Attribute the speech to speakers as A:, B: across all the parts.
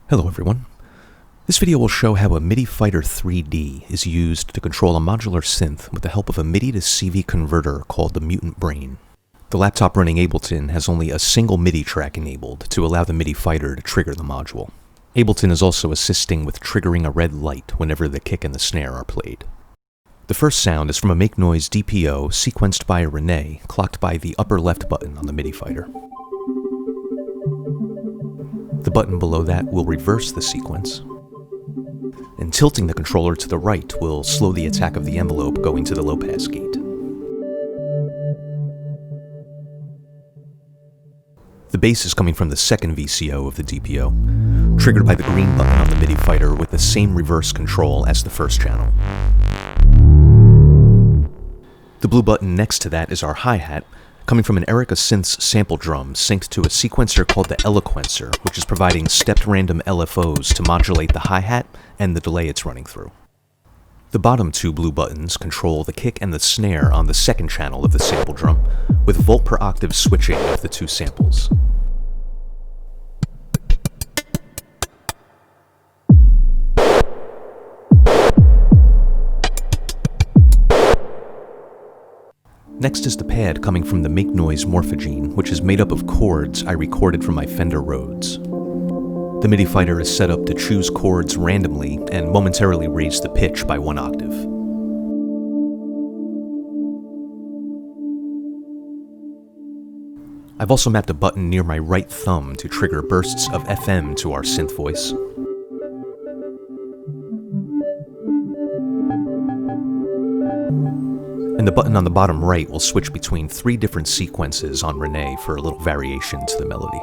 A: Hello everyone. This video will show how a MIDI Fighter 3D is used to control a modular synth with the help of a MIDI to CV converter called the Mutant Brain. The laptop running Ableton has only a single MIDI track enabled to allow the MIDI Fighter to trigger the module. Ableton is also assisting with triggering a red light whenever the kick and the snare are played. The first sound is from a Make Noise DPO sequenced by a René, clocked by the upper left button on the MIDI Fighter. The button below that will reverse the sequence, and tilting the controller to the right will slow the attack of the envelope going to the low-pass gate. The bass is coming from the second VCO of the DPO, triggered by the green button on the MIDI Fighter with the same reverse control as the first channel. The blue button next to that is our hi-hat, coming from an Erica Synths sample drum synced to a sequencer called the Eloquencer, which is providing stepped random LFOs to modulate the hi-hat and the delay it's running through. The bottom two blue buttons control the kick and the snare on the second channel of the sample drum, with volt per octave switching of the two samples. Next is the pad coming from the Make Noise Morphogene, which is made up of chords I recorded from my Fender Rhodes. The MIDI Fighter is set up to choose chords randomly and momentarily raise the pitch by 1 octave. I've also mapped a button near my right thumb to trigger bursts of FM to our synth voice. And the button on the bottom right will switch between 3 different sequences on René for a little variation to the melody.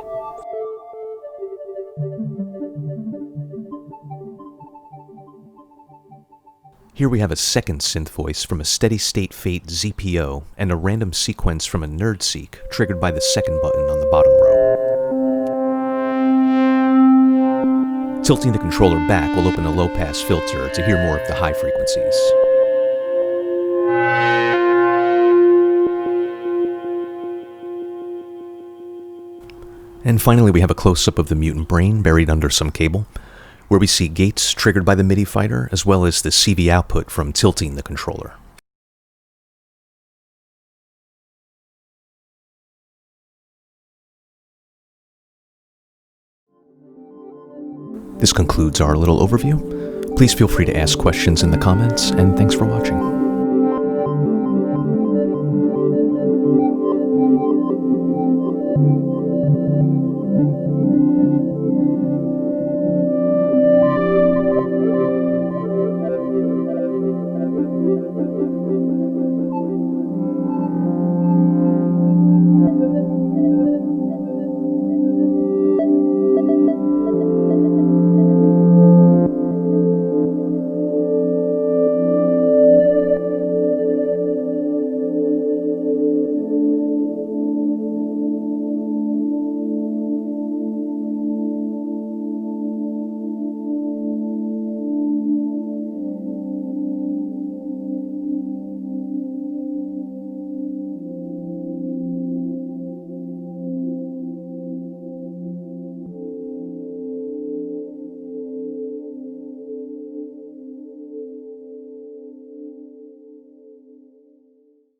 A: Here we have a second synth voice from a Steady State Fate ZPO and a random sequence from a NerdSeek triggered by the second button on the bottom row. Tilting the controller back will open a low-pass filter to hear more of the high frequencies. And finally, we have a close-up of the Mutant Brain buried under some cable, where we see gates triggered by the MIDI Fighter, as well as the CV output from tilting the controller. This concludes our little overview. Please feel free to ask questions in the comments, and thanks for watching.